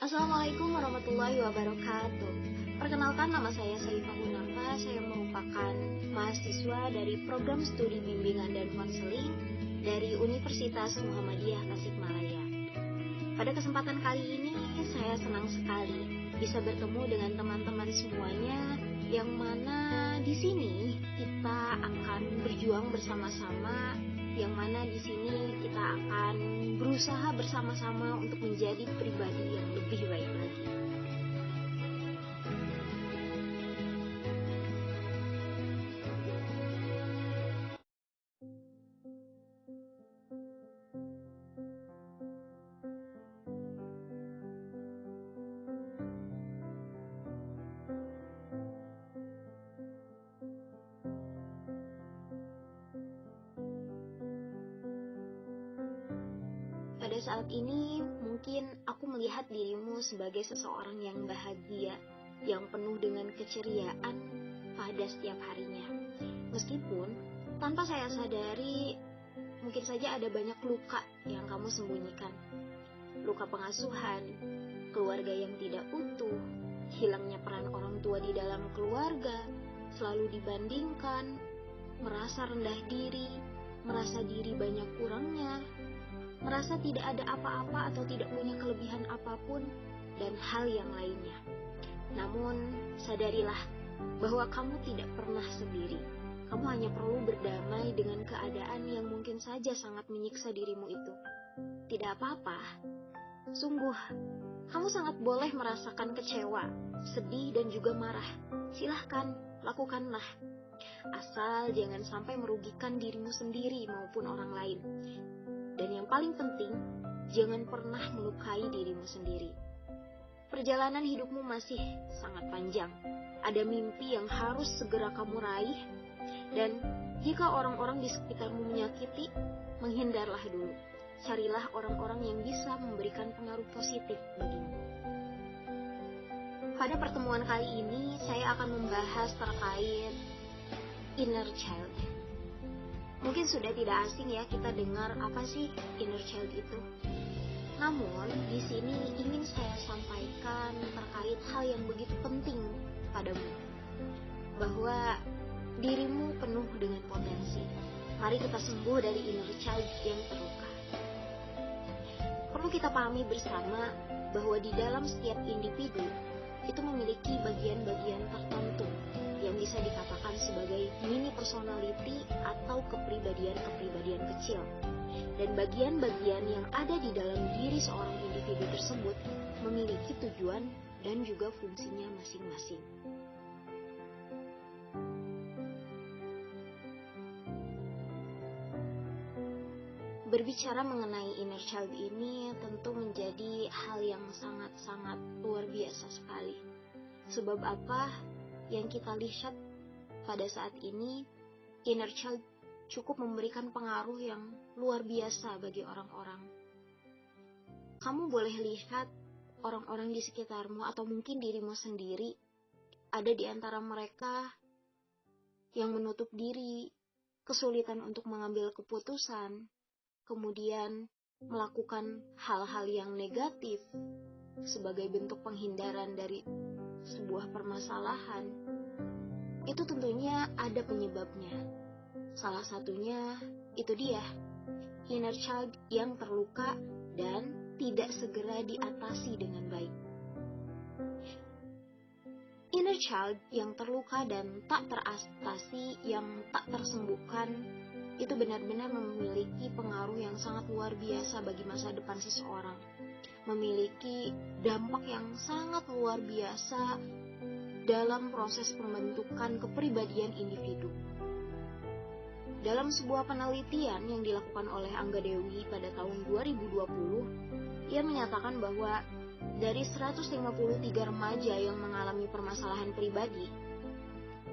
Assalamualaikum warahmatullahi wabarakatuh. Perkenalkan, nama saya Saifah Hunafa. Saya merupakan mahasiswa dari program studi bimbingan dan konseling dari Universitas Muhammadiyah Tasikmalaya. Pada kesempatan kali ini, saya senang sekali bisa bertemu dengan teman-teman semuanya, yang mana di sini kita akan berjuang bersama-sama, yang mana di sini kita akan berusaha bersama-sama untuk menjadi pribadi yang lebih baik lagi. Pada saat ini, mungkin aku melihat dirimu sebagai seseorang yang bahagia, yang penuh dengan keceriaan pada setiap harinya. Meskipun tanpa saya sadari, mungkin saja ada banyak luka yang kamu sembunyikan. Luka pengasuhan, keluarga yang tidak utuh, hilangnya peran orang tua di dalam keluarga, selalu dibandingkan, merasa rendah diri, merasa diri banyak kurangnya, merasa tidak ada apa-apa atau tidak punya kelebihan apapun, dan hal yang lainnya. Namun, sadarilah bahwa kamu tidak pernah sendiri. Kamu hanya perlu berdamai dengan keadaan yang mungkin saja sangat menyiksa dirimu itu. Tidak apa-apa. Sungguh, kamu sangat boleh merasakan kecewa, sedih, dan juga marah. Silahkan, lakukanlah. Asal jangan sampai merugikan dirimu sendiri maupun orang lain. Dan yang paling penting, jangan pernah melukai dirimu sendiri. Perjalanan hidupmu masih sangat panjang. Ada mimpi yang harus segera kamu raih. Dan jika orang-orang di sekitarmu menyakiti, menghindarlah dulu. Carilah orang-orang yang bisa memberikan pengaruh positif bagimu. Pada pertemuan kali ini, saya akan membahas terkait inner child. Mungkin sudah tidak asing ya kita dengar apa sih inner child itu. Namun di sini ingin saya sampaikan terkait hal yang begitu penting padamu, bahwa dirimu penuh dengan potensi. Mari kita sembuh dari inner child yang terluka. Perlu kita pahami bersama bahwa di dalam setiap individu itu memiliki bagian-bagian tertentu yang bisa dikatakan sebagai mini personality atau kepribadian-kepribadian kecil. Dan bagian-bagian yang ada di dalam diri seorang individu tersebut memiliki tujuan dan juga fungsinya masing-masing. Berbicara mengenai inner child ini tentu menjadi hal yang sangat-sangat luar biasa sekali. Sebab apa? Yang kita lihat pada saat ini, inner child cukup memberikan pengaruh yang luar biasa bagi orang-orang. Kamu boleh lihat orang-orang di sekitarmu atau mungkin dirimu sendiri, ada di antara mereka yang menutup diri, kesulitan untuk mengambil keputusan, kemudian melakukan hal-hal yang negatif sebagai bentuk penghindaran dari sebuah permasalahan. Itu tentunya ada penyebabnya. Salah satunya itu dia, inner child yang terluka dan tidak segera diatasi dengan baik. Inner child yang terluka dan tak teratasi, yang tak tersembuhkan, itu benar-benar memiliki pengaruh yang sangat luar biasa bagi masa depan seseorang. Memiliki dampak yang sangat luar biasa dalam proses pembentukan kepribadian individu. Dalam sebuah penelitian yang dilakukan oleh Angga Dewi pada tahun 2020, ia menyatakan bahwa dari 153 remaja yang mengalami permasalahan pribadi,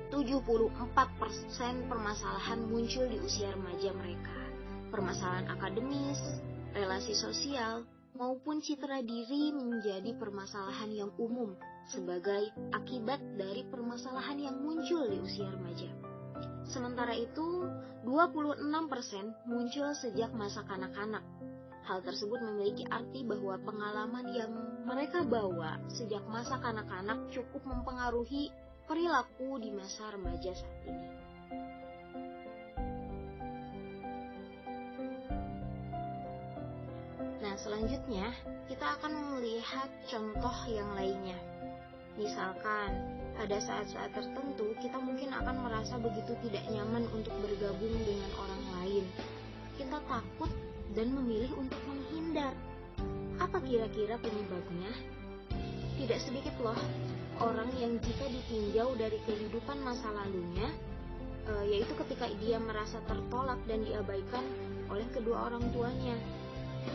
74% permasalahan muncul di usia remaja mereka. Permasalahan akademis, relasi sosial, maupun citra diri menjadi permasalahan yang umum sebagai akibat dari permasalahan yang muncul di usia remaja. Sementara itu, 26% muncul sejak masa kanak-kanak. Hal tersebut memiliki arti bahwa pengalaman yang mereka bawa sejak masa kanak-kanak cukup mempengaruhi perilaku di masa remaja saat ini. Nah, selanjutnya kita akan melihat contoh yang lainnya. Misalkan, pada saat-saat tertentu kita mungkin akan merasa begitu tidak nyaman untuk bergabung dengan orang lain. Kita takut dan memilih untuk menghindar. Apa kira-kira penyebabnya? Tidak sedikit loh orang yang jika ditinjau dari kehidupan masa lalunya, yaitu ketika dia merasa tertolak dan diabaikan oleh kedua orang tuanya.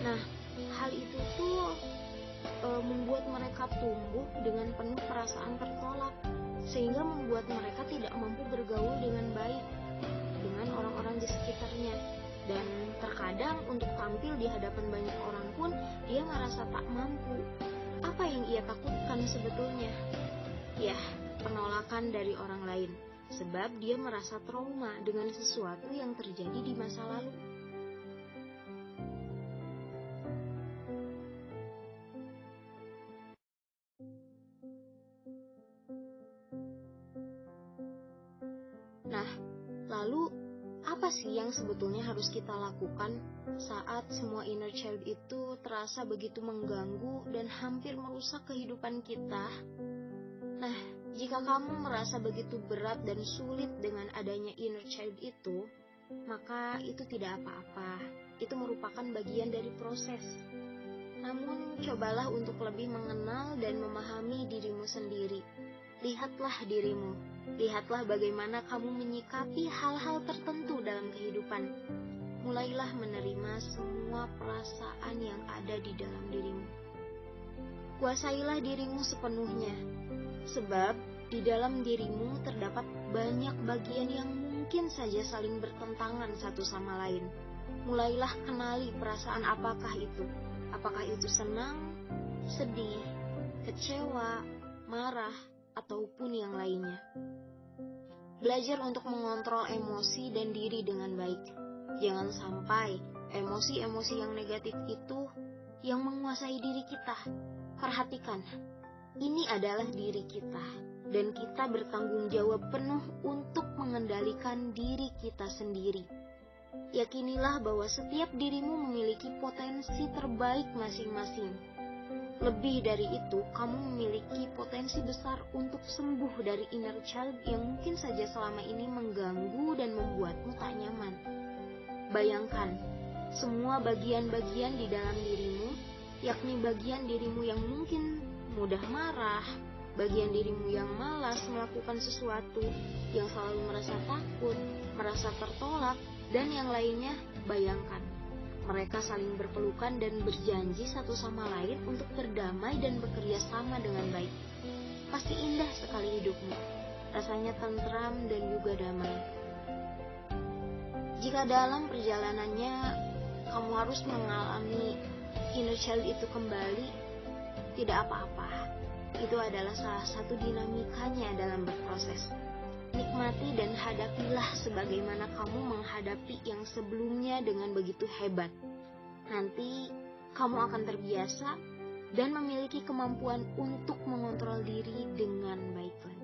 Nah, hal itu tuh membuat mereka tumbuh dengan penuh perasaan tertolak, sehingga membuat mereka tidak mampu bergaul dengan baik dengan orang-orang di sekitarnya. Dan terkadang untuk tampil di hadapan banyak orang pun dia merasa tak mampu. Apa yang ia takutkan sebetulnya? Ya, penolakan dari orang lain, sebab dia merasa trauma dengan sesuatu yang terjadi di masa lalu. Nah, lalu apa sih yang sebetulnya harus kita lakukan saat semua inner child itu terasa begitu mengganggu dan hampir merusak kehidupan kita? Nah, jika kamu merasa begitu berat dan sulit dengan adanya inner child itu, maka itu tidak apa-apa. Itu merupakan bagian dari proses. Namun, cobalah untuk lebih mengenal dan memahami dirimu sendiri. Lihatlah dirimu. Lihatlah bagaimana kamu menyikapi hal-hal tertentu dalam kehidupan. Mulailah menerima semua perasaan yang ada di dalam dirimu. Kuasailah dirimu sepenuhnya, sebab di dalam dirimu terdapat banyak bagian yang mungkin saja saling bertentangan satu sama lain. Mulailah kenali perasaan apakah itu. Apakah itu senang, sedih, kecewa, marah, ataupun yang lainnya. Belajar untuk mengontrol emosi dan diri dengan baik. Jangan sampai emosi-emosi yang negatif itu yang menguasai diri kita. Perhatikan, ini adalah diri kita, dan kita bertanggung jawab penuh untuk mengendalikan diri kita sendiri. Yakinilah bahwa setiap dirimu memiliki potensi terbaik masing-masing. Lebih dari itu, kamu memiliki potensi besar untuk sembuh dari inner child yang mungkin saja selama ini mengganggu dan membuatmu tak nyaman. Bayangkan, semua bagian-bagian di dalam dirimu, yakni bagian dirimu yang mungkin mudah marah, bagian dirimu yang malas melakukan sesuatu, yang selalu merasa takut, merasa tertolak, dan yang lainnya. Bayangkan, mereka saling berpelukan dan berjanji satu sama lain untuk berdamai dan bekerja sama dengan baik. Pasti indah sekali hidupmu, rasanya tentram dan juga damai. Jika dalam perjalanannya kamu harus mengalami inner child itu kembali, tidak apa-apa. Itu adalah salah satu dinamikanya dalam berproses. Nikmati dan hadapilah sebagaimana kamu menghadapi yang sebelumnya dengan begitu hebat. Nanti kamu akan terbiasa dan memiliki kemampuan untuk mengontrol diri dengan baik lagi.